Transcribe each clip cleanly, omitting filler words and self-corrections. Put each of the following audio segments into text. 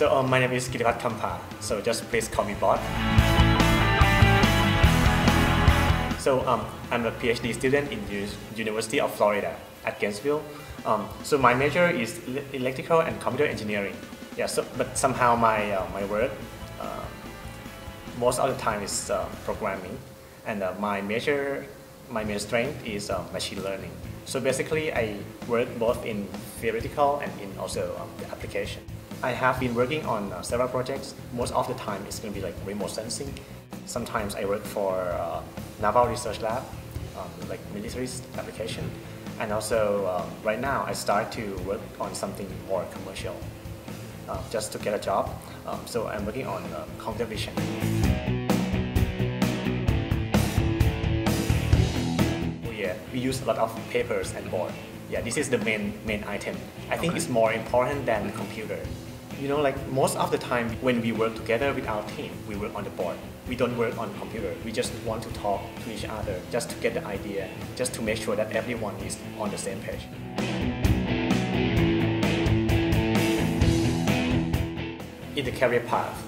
So my name is Kittipat Kampa, so just please call me Bot. So I'm a PhD student in the University of Florida at Gainesville. So my major is electrical and computer engineering. Yeah, but somehow my work most of the time is programming, and my main strength is machine learning. So basically, I work both in theoretical and in also the application. I have been working on several projects. Most of the time, it's going to be like remote sensing. Sometimes I work for Naval Research Lab, like military application. And also, right now, I start to work on something more commercial, just to get a job. So I'm working on computer vision. Oh yeah, we use a lot of papers and board. Yeah, this is the main item. I think it's more important than computer. You know, like most of the time when we work together with our team, we work on the board. We don't work on computer. We just want to talk to each other, just to get the idea, just to make sure that everyone is on the same page. In the career path,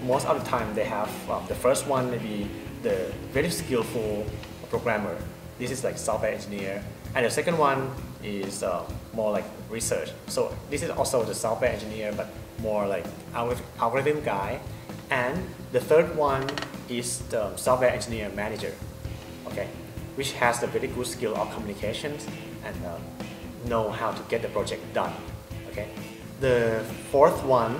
most of the time they have the first one maybe the very skillful programmer. This is like software engineer, and the second one is more like research. So this is also the software engineer, but more like algorithm guy. And the third one is the software engineer manager, okay, which has the very good skill of communications and know how to get the project done, okay. The fourth one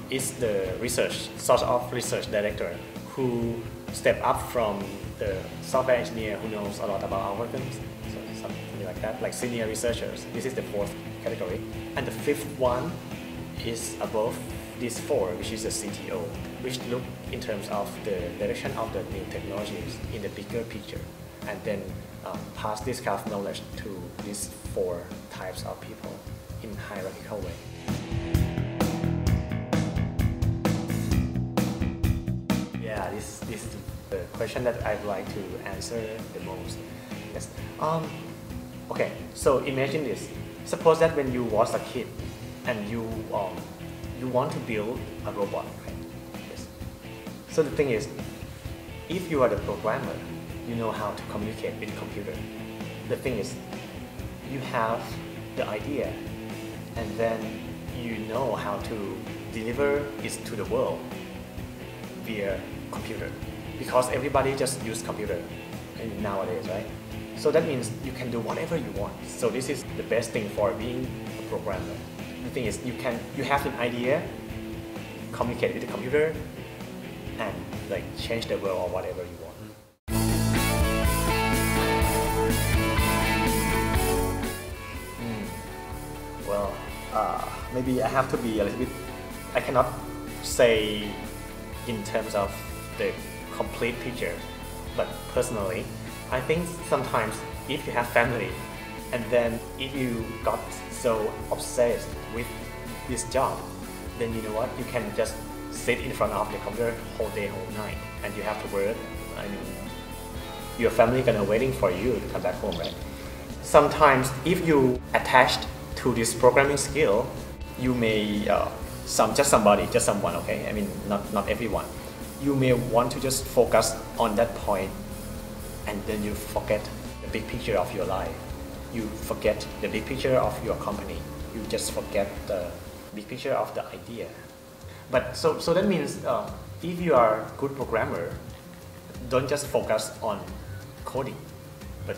is the research, sort of research director, who step up from the software engineer who knows a lot about algorithms, so something like that, like senior researchers. This is the fourth category. And the fifth one is above these four, which is the CTO, which look in terms of the direction of the new technologies in the bigger picture, and then pass this kind of knowledge to these four types of people in hierarchical way. Yeah, this is the question that I'd like to answer the most. Yes. Okay, so imagine this. Suppose that when you was a kid and you want to build a robot, right? Yes. So the thing is, if you are the programmer, you know how to communicate with the computer. The thing is, you have the idea, and then you know how to deliver it to the world via computer, because everybody just use computer nowadays, right? So that means you can do whatever you want. So this is the best thing for being a programmer. The thing is, you have an idea, communicate with the computer, and like change the world or whatever you want. Well, maybe I have to be a little bit. I cannot say in terms of the complete picture, but personally, I think sometimes if you have family, and then if you got so obsessed with this job, then you know what, you can just sit in front of the computer whole day, whole night, and you have to work. I mean, your family gonna waiting for you to come back home, right? Sometimes if you attached to this programming skill, you may just someone, okay? I mean, not everyone. You may want to just focus on that point, and then you forget the big picture of your life. You forget the big picture of your company. You just forget the big picture of the idea. But so that means if you are a good programmer, don't just focus on coding, but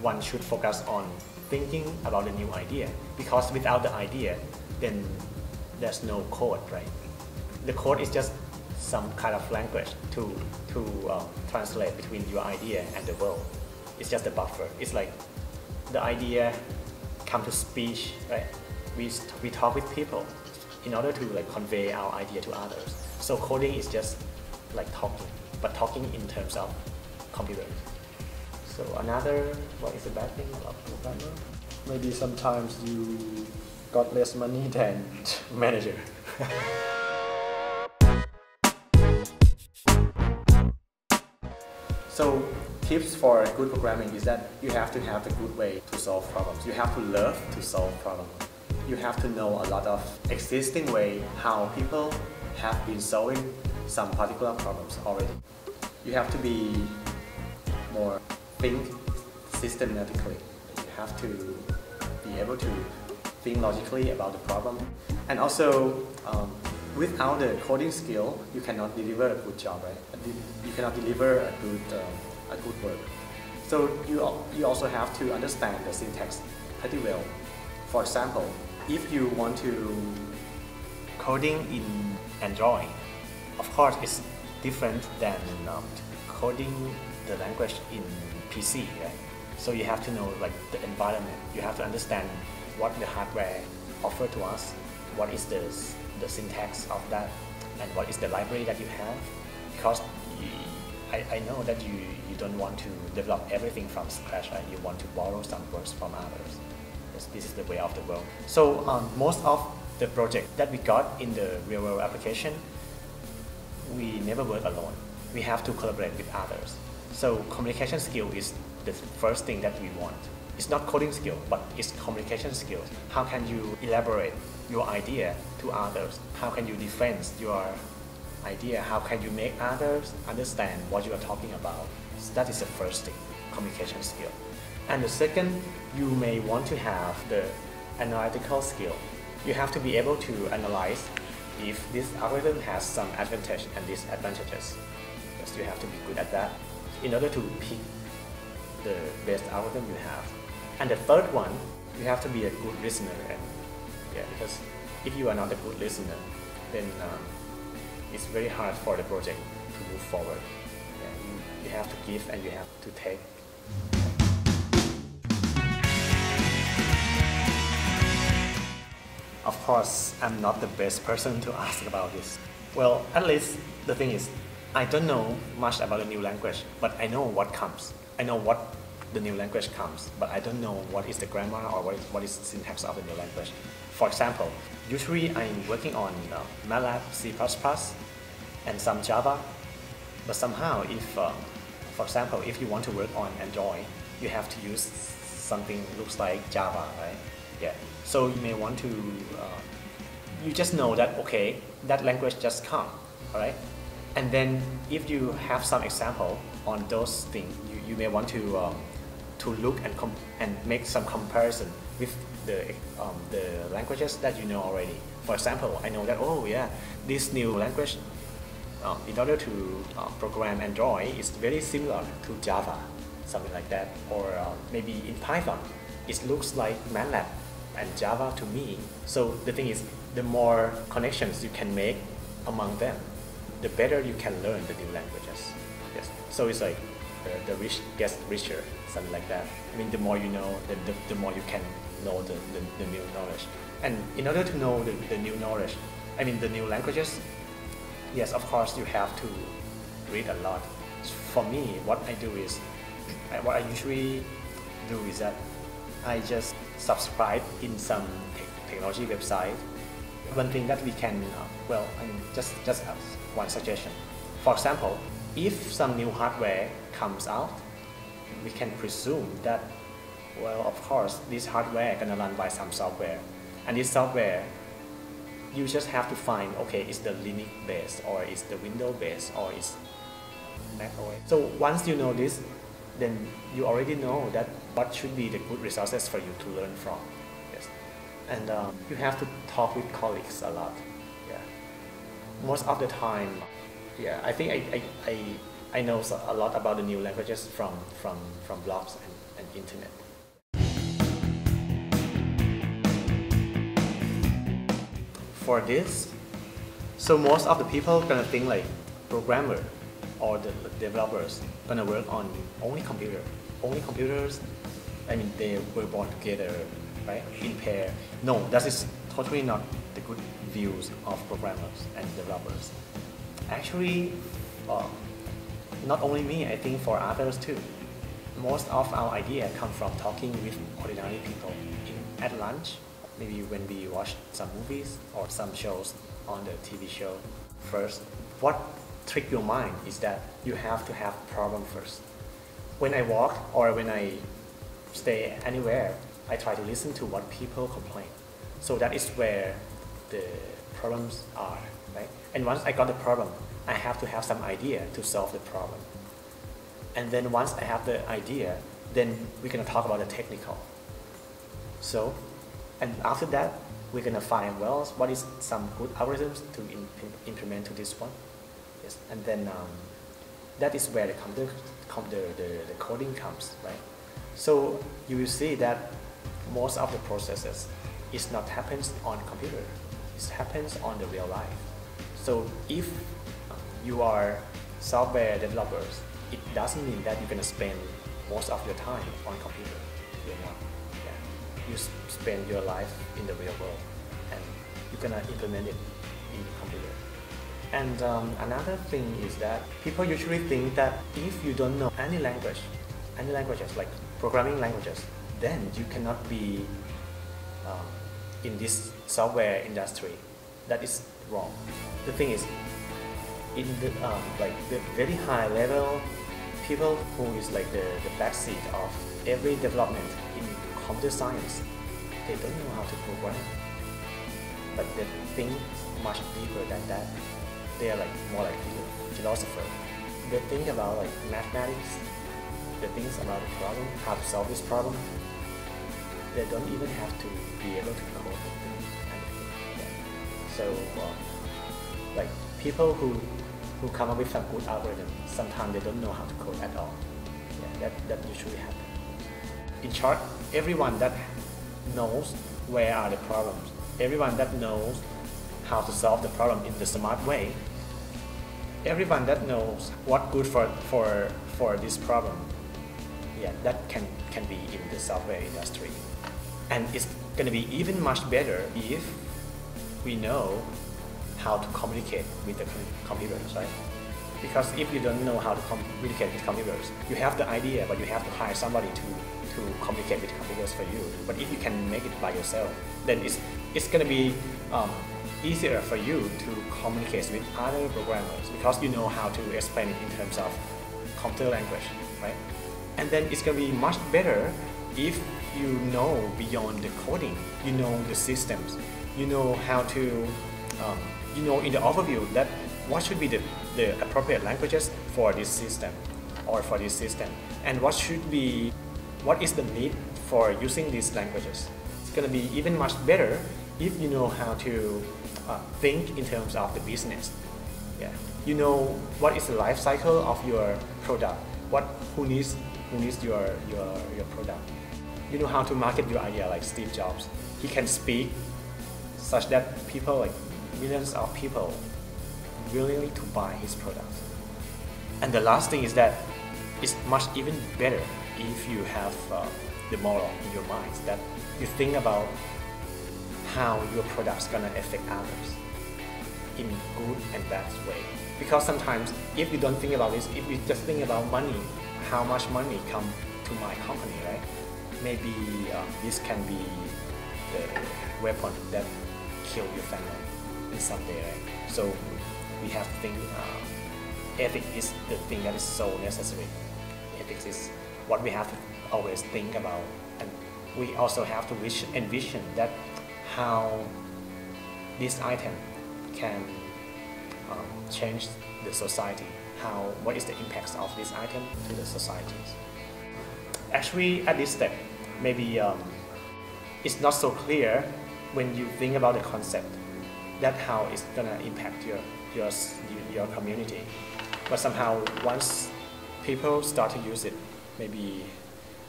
one should focus on thinking about the new idea. Because without the idea, then there's no code, right? The code is just some kind of language to translate between your idea and the world. It's just a buffer. It's like the idea come to speech, right? We talk with people in order to like convey our idea to others. So coding is just like talking, but talking in terms of computers. So what is the bad thing about programmer? Maybe sometimes you got less money than manager. So tips for good programming is that you have to have a good way to solve problems. You have to love to solve problems. you have to know a lot of existing way how people have been solving some particular problems already. You have to be more think systematically. You have to be able to think logically about the problem. And also, without the coding skill, you cannot deliver a good job, right? You cannot deliver a good work. So you also have to understand the syntax pretty well. For example, if you want to coding in Android, of course it's different than coding the language in PC, right? So you have to know like the environment. You have to understand what the hardware offer to us, what is the syntax of that, and what is the library that you have. Because I know that you don't want to develop everything from scratch, right? You want to borrow some works from others. This is the way of the world. So most of the project that we got in the real world application, we never work alone. We have to collaborate with others. So communication skill is the first thing that we want. It's not coding skill, but it's communication skills. How can you elaborate your idea to others? How can you defend your idea? How can you make others understand what you are talking about? So that is the first thing, communication skill. And the second, you may want to have the analytical skill. You have to be able to analyze if this algorithm has some advantage and disadvantages. Yes, you have to be good at that in order to pick the best algorithm you have. And the third one, you have to be a good listener. And because if you are not a good listener, then it's very hard for the project to move forward. You have to give and you have to take. Of course, I'm not the best person to ask about this. Well, at least the thing is, I don't know much about the new language, but I know what comes. I know what the new language comes, but I don't know what is the grammar or what is the syntax of the new language. For example, usually I'm working on MATLAB, C++, and some Java, but somehow if, for example, if you want to work on Android, you have to use something looks like Java, right? Yeah. So you may want to, you just know that, okay, that language just come, all right? And then if you have some example on those things, you may want to look and make some comparison with the languages that you know already. For example, I know that, oh yeah, this new language, in order to program Android, is very similar to Java, something like that. Or maybe in Python, it looks like MATLAB and Java to me. So the thing is, the more connections you can make among them, the better you can learn the new languages. Yes. So it's like the rich gets richer, something like that. I mean, the more you know, the more you can know the new knowledge. And in order to know the new knowledge, I mean the new languages, yes, of course you have to read a lot. For me, what I do is, what I usually do is that I just subscribe in some technology website. One thing that we can, well, I mean, just one suggestion. For example, if some new hardware comes out, we can presume that, well, of course, this hardware is gonna run by some software, and this software, you just have to find, okay, is the Linux based, or is the Windows based, or is Mac OS. So once you know this, then you already know that what should be the good resources for you to learn from. Yes, and you have to talk with colleagues a lot. Yeah, most of the time. Yeah, I think I know a lot about the new languages from blogs and internet. For this, so most of the people gonna think like programmer or the developers gonna work on only computers. I mean, they were born together, right, in pair. No, that is totally not the good views of programmers and developers. Actually, not only me, I think for others too. Most of our ideas come from talking with ordinary people at lunch, maybe when we watch some movies or some shows on the TV show. First, what tricks your mind is that you have to have problem first. When I walk or when I stay anywhere, I try to listen to what people complain. So that is where the problems are, right? And once I got the problem, I have to have some idea to solve the problem. And then once I have the idea, then we're gonna talk about the technical. So, and after that, we're gonna find, well, what is some good algorithms to implement to this one. Yes, and then that is where the coding comes, right? So you will see that most of the processes is not happens on computer. It happens on the real life. So if you are software developers, it doesn't mean that you're gonna spend most of your time on computer. You're not. Yeah. You spend your life in the real world, and you're gonna implement it in the computer. And another thing is that people usually think that if you don't know any languages like programming languages, then you cannot be in this software industry. That is wrong. The thing is, in the like the very high level people who is like the backseat of every development in computer science, they don't know how to program, but they think much deeper than that. They are like more like philosophers. They think about like mathematics. They think about the problem, how to solve this problem. They don't even have to be able to code anything. Yeah. So like people who come up with some good algorithm, sometimes they don't know how to code at all. Yeah, that usually happens. In short, everyone that knows where are the problems, everyone that knows how to solve the problem in the smart way, everyone that knows what good for this problem, yeah, that can be in the software industry. And it's going to be even much better if we know how to communicate with the computers, right? Because if you don't know how to communicate with computers, you have the idea, but you have to hire somebody to communicate with computers for you. But if you can make it by yourself, then it's going to be easier for you to communicate with other programmers because you know how to explain it in terms of computer language, right? And then it's going to be much better if you know beyond the coding, you know the systems, you know how to, you know in the overview that what should be the appropriate languages for this system or for this system, and what is the need for using these languages. It's going to be even much better if you know how to think in terms of the business. Yeah, you know what is the life cycle of your product, who needs your product. You know how to market your idea, like Steve Jobs. He can speak such that people, like millions of people, willing to buy his products. And the last thing is that it's much even better if you have the model in your mind that you think about how your product's gonna affect others in good and bad way. Because sometimes if you don't think about this, if you just think about money, how much money come to my company, right? Maybe this can be the weapon that kill your family in some way, right? So we have to think, ethics is the thing that is so necessary. Ethics is what we have to always think about, and we also have to envision that how this item can change the society, what is the impact of this item to the societies. Actually, at this step, maybe it's not so clear when you think about the concept that how it's gonna impact your community. But somehow, once people start to use it, maybe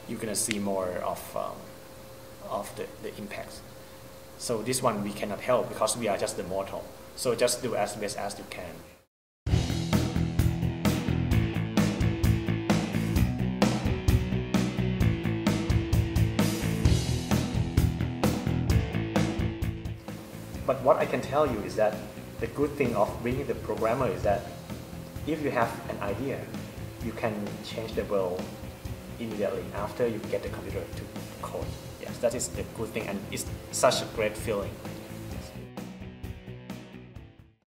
you're gonna see more of the impacts. So this one we cannot help because we are just the mortal. So just do as best as you can. But what I can tell you is that the good thing of being the programmer is that if you have an idea, you can change the world immediately after you get the computer to code. Yes, that is the good thing, and it's such a great feeling.